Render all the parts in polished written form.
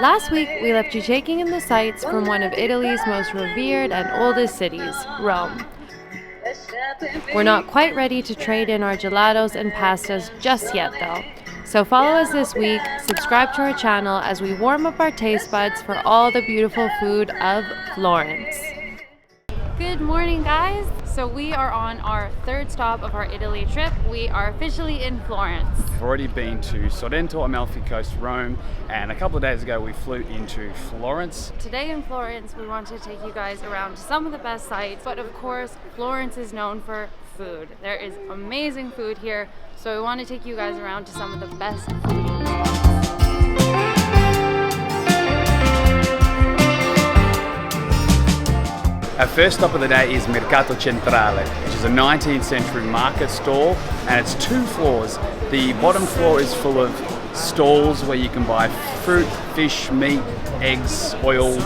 Last week, we left you taking in the sights from one of Italy's most revered and oldest cities, Rome. We're not quite ready to trade in our gelatos and pastas just yet though. So follow us this week, subscribe to our channel as we warm up our taste buds for all the beautiful food of Florence. Good morning, guys. So we are on our third stop of our Italy trip. We are officially in Florence. We've already been to Sorrento, Amalfi Coast, Rome, and a couple of days ago we flew into Florence. Today in Florence, we want to take you guys around to some of the best sites, but of course, Florence is known for food. There is amazing food here, so we want to take you guys around to some of the best food spots. Our first stop of the day is Mercato Centrale, which is a 19th century market stall, and it's 2 floors. The bottom floor is full of stalls where you can buy fruit, fish, meat, eggs, oil,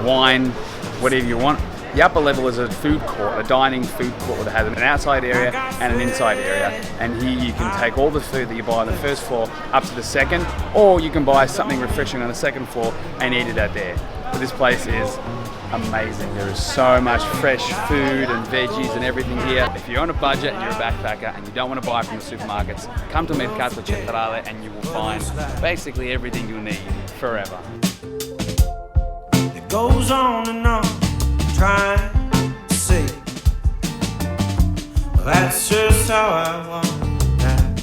wine, whatever you want. The upper level is a food court, a dining food court that has an outside area and an inside area. And here you can take all the food that you buy on the first floor up to the second, or you can buy something refreshing on the second floor and eat it out there. But this place is amazing. There is so much fresh food and veggies and everything here. If you're on a budget and you're a backpacker and you don't want to buy from the supermarkets, come to Mercato Centrale and you will find basically everything you need forever. It goes on and on, trying to say, well, that's just how I want that.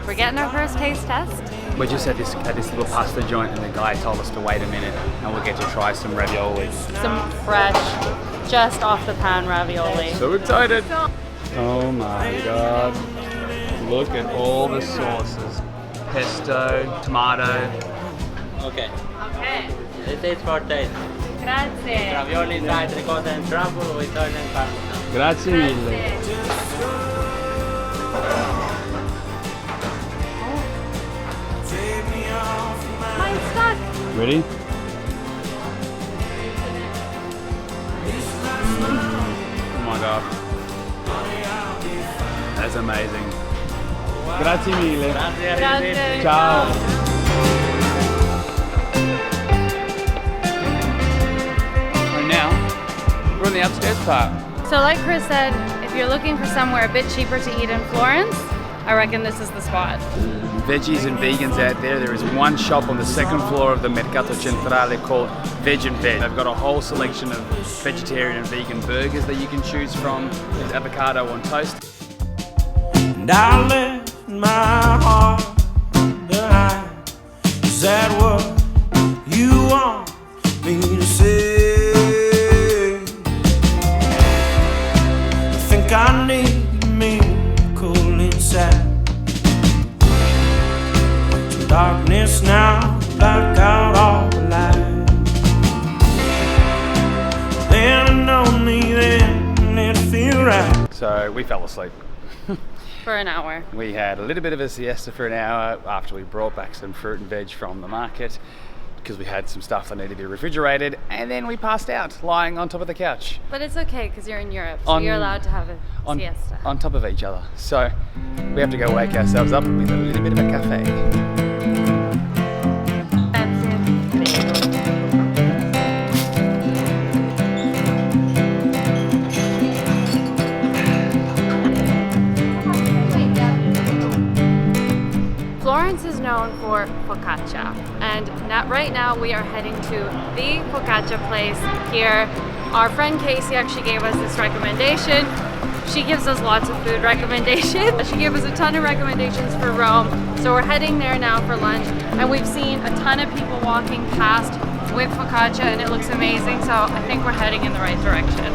We're getting our first taste test. We're just at this little pasta joint and the guy told us to wait a minute and we'll get to try some ravioli. Some fresh, just off the pan ravioli. So excited! Oh my god. Look at all the sauces. Pesto, tomato. Okay. Okay. This is for taste. Grazie. Ravioli fried ricotta and truffle with oil and parmesan. Grazie mille. Mine's stuck. Ready? Oh my god. That's amazing. Grazie mille. Grazie. Ciao. Right now, we're in the upstairs part. So like Chris said, if you're looking for somewhere a bit cheaper to eat in Florence, I reckon this is the spot. Veggies and vegans out there. There is one shop on the second floor of the Mercato Centrale called Veg and Veg. They've got a whole selection of vegetarian and vegan burgers that you can choose from. There's avocado on toast. And I left my heart behind. Is that what you want me to say? I think I need a miracle inside. Darkness now, black out all the light. Then only then it feel right. So we fell asleep. For an hour. We had a little bit of a siesta for an hour after we brought back some fruit and veg from the market because we had some stuff that needed to be refrigerated, and then we passed out lying on top of the couch. But it's okay because you're in Europe, so you're allowed to have a siesta. On top of each other. So we have to go wake ourselves up with a little bit of a cafe. Florence is known for Focaccia, and right now we are heading to the Focaccia place here. Our friend Casey actually gave us this recommendation. She gives us lots of food recommendations. She gave us a ton of recommendations for Rome, so we're heading there now for lunch, and we've seen a ton of people walking past with Focaccia and it looks amazing, so I think we're heading in the right direction.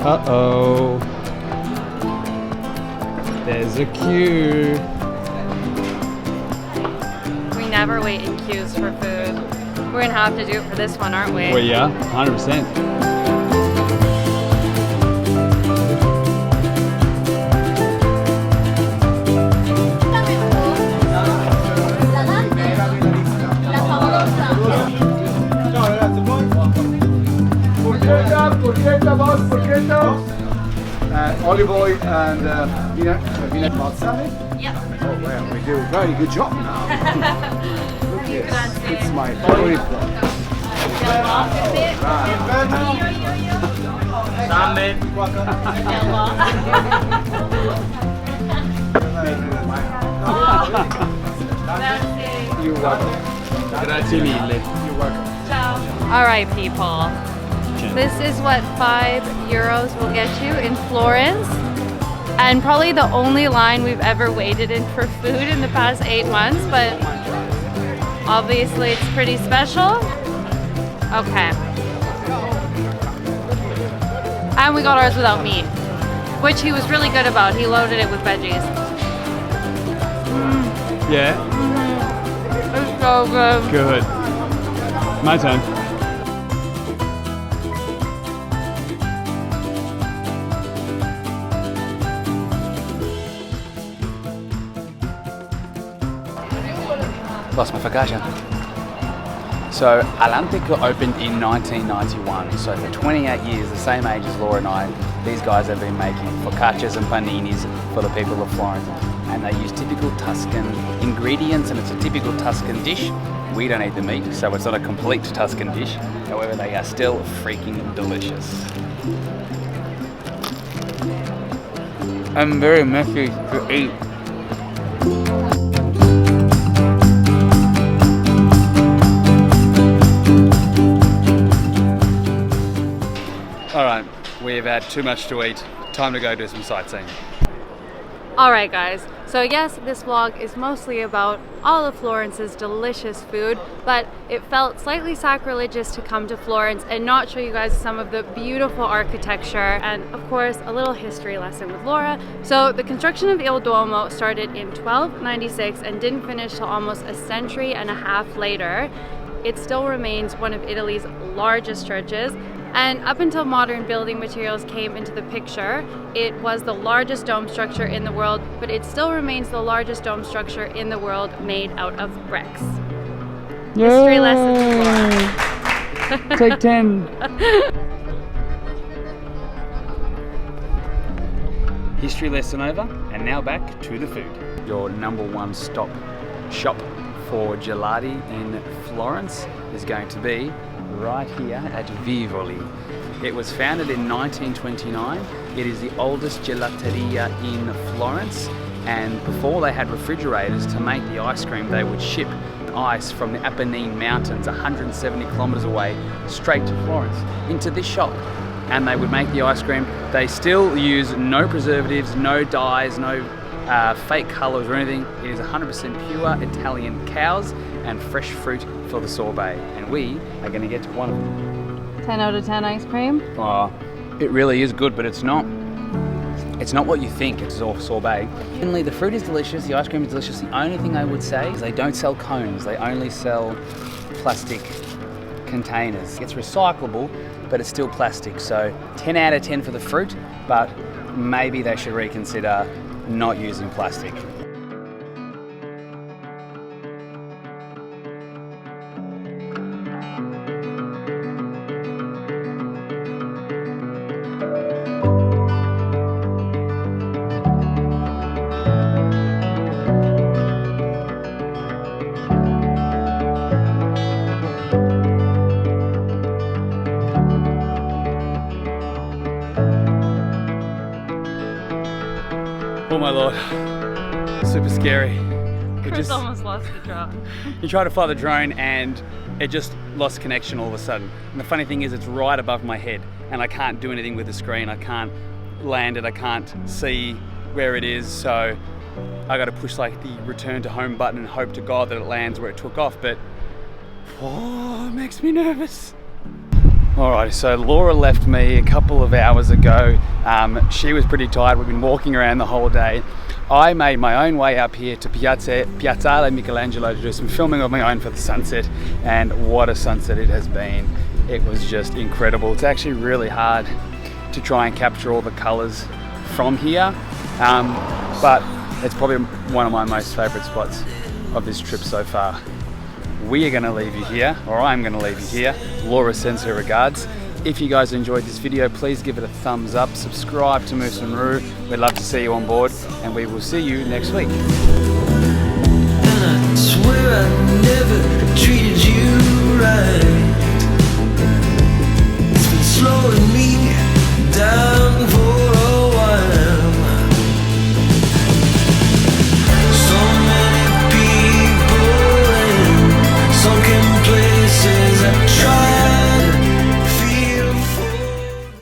Uh-oh. There's a queue. We never wait in queues for food. We're gonna have to do it for this one, aren't we? Well, yeah, 100%. Olive oil And you know about salad? Yeah. Oh well, we do a very good job now. Look, yes, it's my favorite one. Salmon. You're welcome. Grazie mille. You're welcome. All right, people. This is what €5 will get you in Florence. And probably the only line we've ever waited in for food in the past 8 months, but obviously it's pretty special. Okay. And we got ours without meat, which he was really good about. He loaded it with veggies. Yeah, It's so good. good. My turn. Lost my focaccia. So Atlantico opened in 1991, so for 28 years, the same age as Laura and I, these guys have been making focaccias and paninis for the people of Florence. And they use typical Tuscan ingredients, and it's a typical Tuscan dish. We don't eat the meat, so it's not a complete Tuscan dish. However, they are still freaking delicious. And very messy to eat. All right, we've had too much to eat. Time to go do some sightseeing. Alright guys, so yes, this vlog is mostly about all of Florence's delicious food, but it felt slightly sacrilegious to come to Florence and not show you guys some of the beautiful architecture and of course a little history lesson with Laura. So the construction of Il Duomo started in 1296 and didn't finish till almost a century and a half later. It still remains one of Italy's largest churches. And up until modern building materials came into the picture, it was the largest dome structure in the world, but it still remains the largest dome structure in the world made out of bricks. History lesson. Take 10. History lesson over, and now back to the food. Your number one stop shop for gelati in Florence is going to be right here at Vivoli. It was founded in 1929. It is the oldest gelateria in Florence, and before they had refrigerators to make the ice cream, they would ship ice from the Apennine Mountains 170 kilometers away straight to Florence into this shop, and they would make the ice cream. They still use no preservatives, no dyes, no fake colors or anything. It is 100% pure Italian cows and fresh fruit for the sorbet, and we are going to get to one of them. 10 out of 10 ice cream? Oh, it really is good, but it's not what you think. It's all sorbet. Generally, the fruit is delicious, the ice cream is delicious. The only thing I would say is they don't sell cones. They only sell plastic containers. It's recyclable, but it's still plastic. So 10 out of 10 for the fruit, but maybe they should reconsider not using plastic. Oh my lord, super scary. Chris almost lost the drone. You try to fly the drone and it just lost connection all of a sudden. And the funny thing is it's right above my head and I can't do anything with the screen. I can't land it, I can't see where it is. So I gotta push like the return to home button and hope to God that it lands where it took off, but oh, it makes me nervous. Alrighty, so Laura left me a couple of hours ago. She was pretty tired. We've been walking around the whole day. I made my own way up here to Piazzale Michelangelo to do some filming of my own for the sunset, and what a sunset it has been. It was just incredible. It's actually really hard to try and capture all the colors from here, but it's probably one of my most favorite spots of this trip so far. We are going to leave you here, or I'm going to leave you here. Laura sends her regards, If you guys enjoyed this video, please give it a thumbs up, subscribe to Moose and Roo. We'd love to see you on board, and we will see you next week. And I swear I never